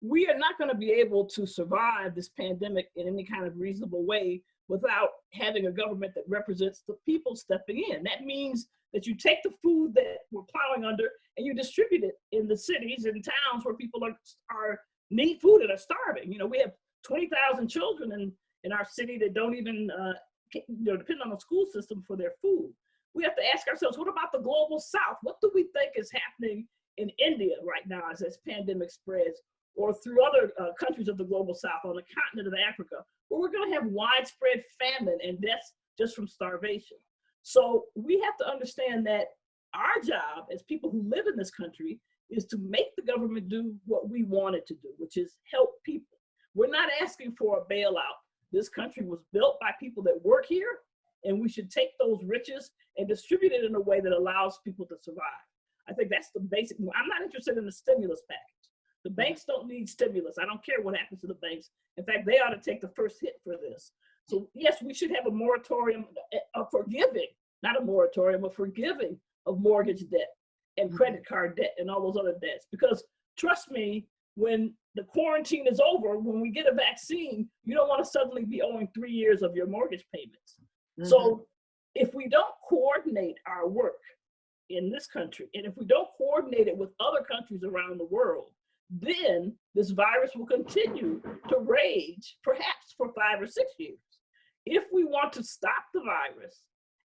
we are not going to be able to survive this pandemic in any kind of reasonable way without having a government that represents the people stepping in. That means that you take the food that we're plowing under and you distribute it in the cities and towns where people are need food and are starving. You know, we have 20,000 children in our city that don't even depend on the school system for their food. We have to ask ourselves, what about the global South? What do we think is happening in India right now as this pandemic spreads, or through other countries of the global South on the continent of Africa, where we're going to have widespread famine and deaths just from starvation? So we have to understand that our job as people who live in this country is to make the government do what we want it to do, which is help people. We're not asking for a bailout. This country was built by people that work here, and we should take those riches and distribute it in a way that allows people to survive. I think that's the basic. I'm not interested in the stimulus package. The banks don't need stimulus. I don't care what happens to the banks. In fact, they ought to take the first hit for this. So yes, we should have a moratorium, a forgiving, not a moratorium, a forgiving of mortgage debt and credit card debt and all those other debts. Because trust me, when the quarantine is over, when we get a vaccine, you don't want to suddenly be owing 3 years of your mortgage payments. So if we don't coordinate our work in this country, and if we don't coordinate it with other countries around the world, then this virus will continue to rage, perhaps for 5 or 6 years. If we want to stop the virus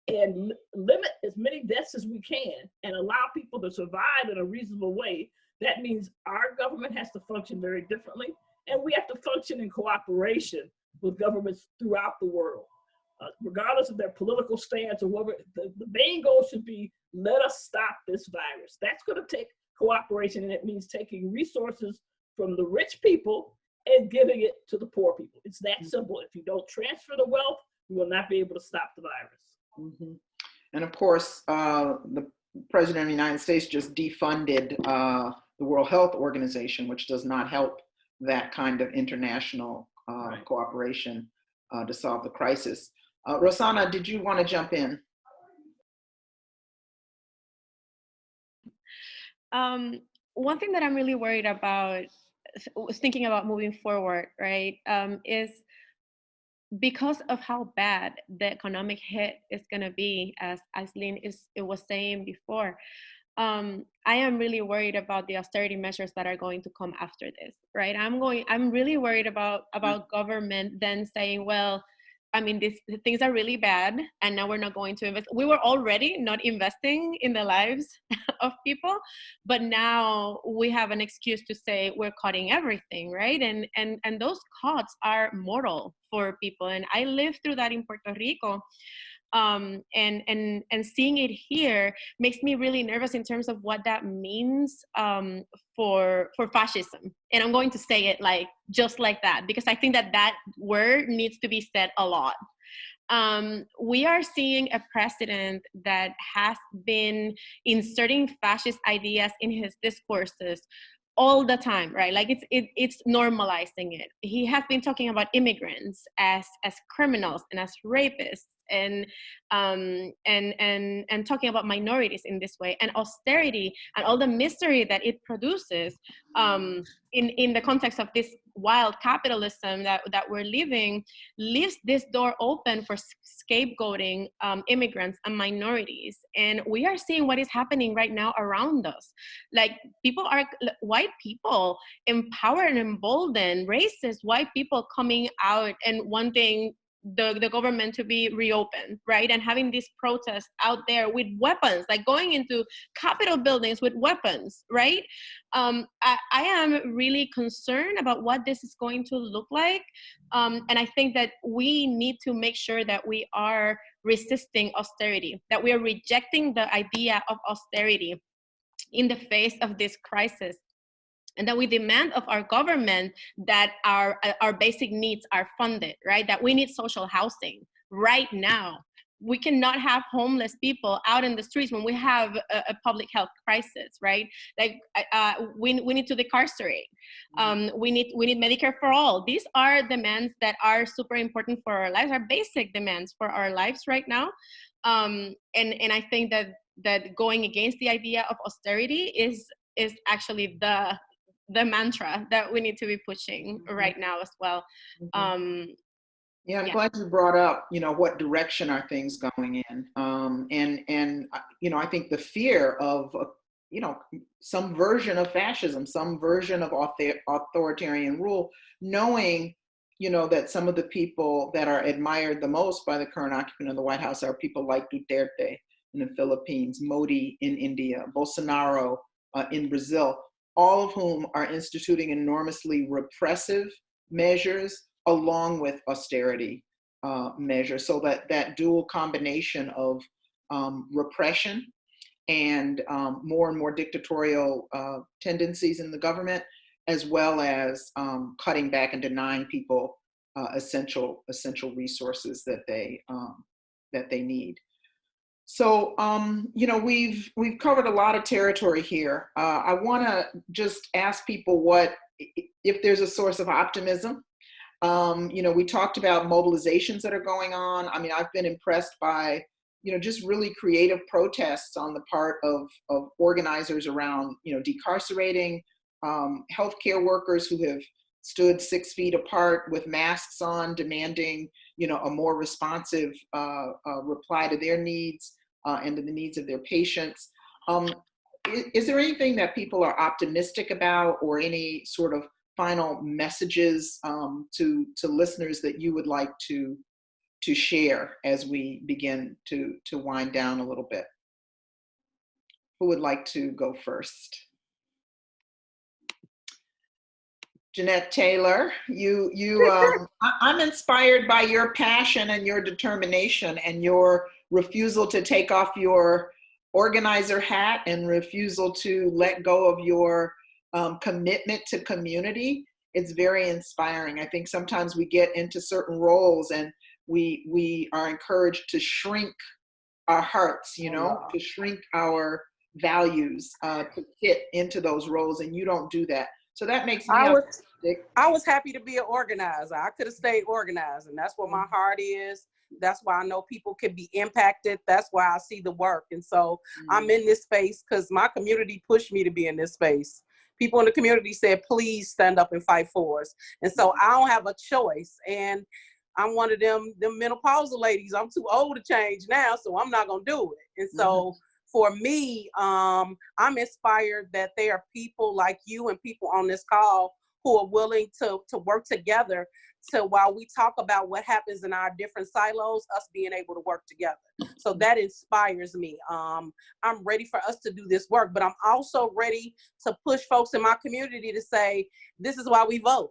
and limit as many deaths as we can and allow people to survive in a reasonable way, that means our government has to function very differently, and we have to function in cooperation with governments throughout the world, regardless of their political stance or whatever. The main goal should be, let us stop this virus. That's going to take cooperation, and it means taking resources from the rich people and giving it to the poor people. It's that simple. If you don't transfer the wealth, you will not be able to stop the virus. Mm-hmm. And of course, the President of the United States just defunded the World Health Organization, which does not help that kind of international cooperation to solve the crisis. Rossana, did you want to jump in? One thing that I'm really worried about, thinking about moving forward, right, is because of how bad the economic hit is going to be, as Aislinn was saying before. I am really worried about the austerity measures that are going to come after this, right? I'm really worried about government then saying, well, I mean, things are really bad, and now we're not going to invest. We were already not investing in the lives of people, but now we have an excuse to say we're cutting everything, right? And those cuts are mortal for people. And I lived through that in Puerto Rico. And seeing it here makes me really nervous in terms of what that means for fascism. And I'm going to say it just like that, because I think that word needs to be said a lot. We are seeing a president that has been inserting fascist ideas in his discourses all the time, right? Like it's normalizing it. He has been talking about immigrants as criminals and as rapists, and talking about minorities in this way, and austerity and all the misery that it produces in the context of this wild capitalism that we're living, leaves this door open for scapegoating immigrants and minorities. And we are seeing what is happening right now around us. Like white people empowered and emboldened, racist white people coming out and wanting the government to be reopened, right? And having these protests out there with weapons, like going into Capitol buildings with weapons, right? I am really concerned about what this is going to look like. And I think that we need to make sure that we are resisting austerity, that we are rejecting the idea of austerity in the face of this crisis. And that we demand of our government that our basic needs are funded, right? That we need social housing right now. We cannot have homeless people out in the streets when we have a public health crisis, right? Like we need to decarcerate. We need Medicare for all. These are demands that are super important for our lives, are basic demands for our lives right now. And I think that going against the idea of austerity is actually the mantra that we need to be pushing right now as well. I'm glad you brought up, what direction are things going in? And I think the fear of, some version of fascism, some version of authoritarian rule, knowing, that some of the people that are admired the most by the current occupant of the White House are people like Duterte in the Philippines, Modi in India, Bolsonaro in Brazil, all of whom are instituting enormously repressive measures along with austerity measures. So that dual combination of repression and more dictatorial tendencies in the government, as well as cutting back and denying people essential resources that they need. So, we've covered a lot of territory here. I want to just ask people if there's a source of optimism. We talked about mobilizations that are going on. I mean, I've been impressed by, just really creative protests on the part of organizers around, decarcerating healthcare workers who have stood 6 feet apart with masks on, demanding, a more responsive reply to their needs and to the needs of their patients. Is there anything that people are optimistic about, or any sort of final messages to listeners that you would like to share as we begin to wind down a little bit? Who would like to go first? Jeanette Taylor, I'm inspired by your passion and your determination and your refusal to take off your organizer hat and refusal to let go of your commitment to community. It's very inspiring. I think sometimes we get into certain roles and we are encouraged to shrink our hearts, to shrink our values to fit into those roles, and you don't do that. So that makes me I was happy to be an organizer. I could have stayed organized, and that's what my heart is. That's why I know people can be impacted. That's why I see the work. And so I'm in this space because my community pushed me to be in this space. People in the community said, please stand up and fight for us. And so I don't have a choice. And I'm one of them menopausal ladies. I'm too old to change now, so I'm not going to do it. And so for me, I'm inspired that there are people like you and people on this call who are willing to work together to, while we talk about what happens in our different silos, us being able to work together. So that inspires me. I'm ready for us to do this work, but I'm also ready to push folks in my community to say, this is why we vote.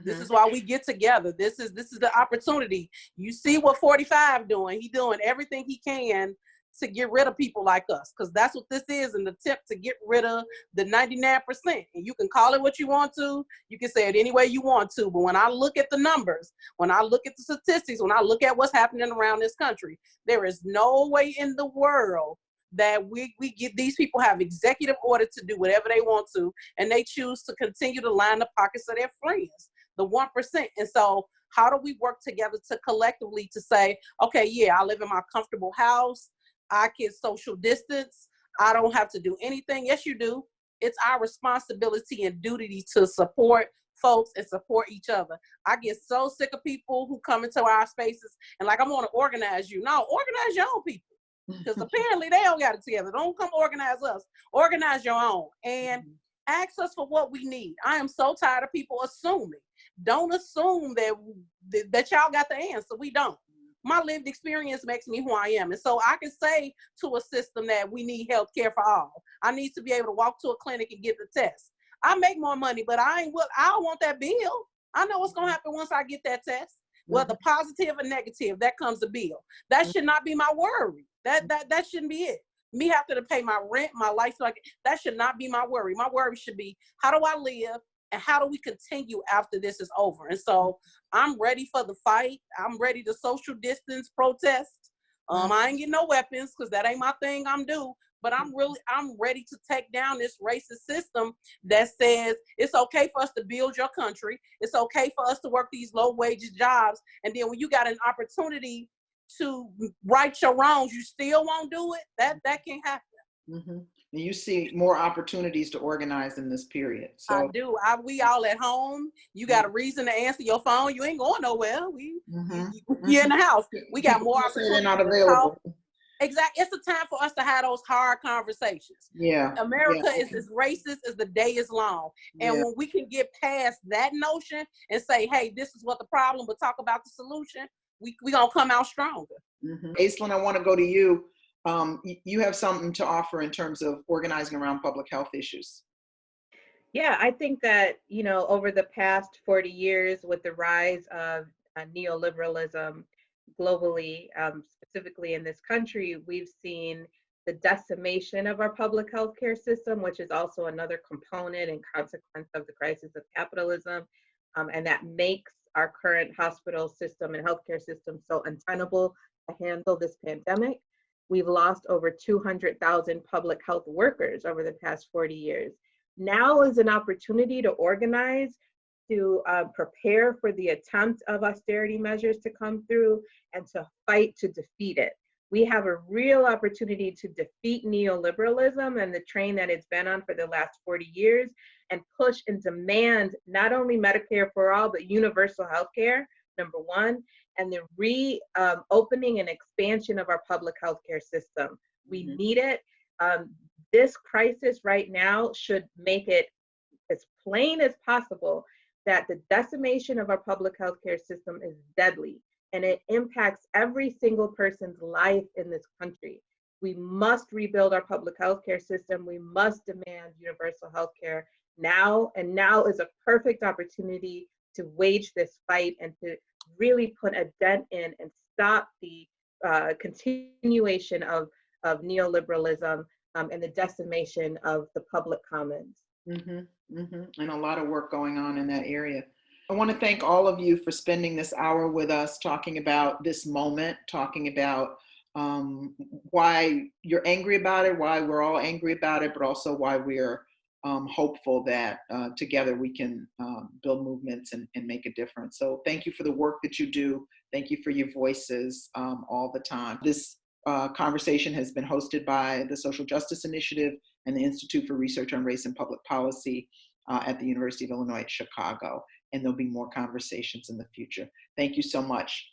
This is why we get together. This is the opportunity. You see what 45 doing. He's doing everything he can to get rid of people like us, because that's what this is, an attempt to get rid of the 99%. And you can call it what you want to. You can say it any way you want to. But when I look at the numbers, when I look at the statistics, when I look at what's happening around this country, there is no way in the world that we get these people have executive order to do whatever they want to, and they choose to continue to line the pockets of their friends, the 1%. And so how do we work together to collectively to say, okay, yeah, I live in my comfortable house. I can social distance. I don't have to do anything. Yes, you do. It's our responsibility and duty to support folks and support each other. I get so sick of people who come into our spaces and like, I want to organize you. No, organize your own people. Because apparently they don't got it together. Don't come organize us. Organize your own. And ask us for what we need. I am so tired of people assuming. Don't assume that y'all got the answer. We don't. My lived experience makes me who I am. And so I can say to a system that we need health care for all. I need to be able to walk to a clinic and get the test. I make more money, but I don't want that bill. I know what's going to happen once I get that test. Whether positive or negative, that comes the bill. That should not be my worry. That shouldn't be it. Me having to pay my rent, my life, that should not be my worry. My worry should be, how do I live? And how do we continue after this is over? And so I'm ready for the fight. I'm ready to social distance protest. I ain't getting no weapons because that ain't my thing. I'm due. But I'm ready to take down this racist system that says it's okay for us to build your country. It's okay for us to work these low wages jobs. And then when you got an opportunity to right your wrongs, you still won't do it. That can't happen. And you see more opportunities to organize in this period. So I do. We all at home. You got a reason to answer your phone. You ain't going nowhere. You're in the house. We got more opportunities. They're not available. Exactly. It's the time for us to have those hard conversations. Yeah. America is as racist as the day is long. And when we can get past that notion and say, hey, this is what the problem, but talk about the solution, we gonna come out stronger. Aislinn, I want to go to you. You have something to offer in terms of organizing around public health issues. Yeah, I think that, over the past 40 years with the rise of neoliberalism globally, specifically in this country, we've seen the decimation of our public health care system, which is also another component and consequence of the crisis of capitalism. And that makes our current hospital system and healthcare system so untenable to handle this pandemic. We've lost over 200,000 public health workers over the past 40 years. Now is an opportunity to organize, to prepare for the attempt of austerity measures to come through and to fight to defeat it. We have a real opportunity to defeat neoliberalism and the train that it's been on for the last 40 years and push and demand not only Medicare for all, but universal health care, number one, and the reopening and expansion of our public health care system. We need it. This crisis right now should make it as plain as possible that the decimation of our public health care system is deadly and it impacts every single person's life in this country. We must rebuild our public health care system. We must demand universal health care now, and now is a perfect opportunity to wage this fight and to really put a dent in and stop the continuation of neoliberalism and the decimation of the public commons. And a lot of work going on in that area. I want to thank all of you for spending this hour with us, talking about this moment, talking about why you're angry about it, why we're all angry about it, but also why we're hopeful that together we can build movements and make a difference. So thank you for the work that you do. Thank you for your voices all the time. This conversation has been hosted by the Social Justice Initiative and the Institute for Research on Race and Public Policy at the University of Illinois at Chicago. And there'll be more conversations in the future. Thank you so much.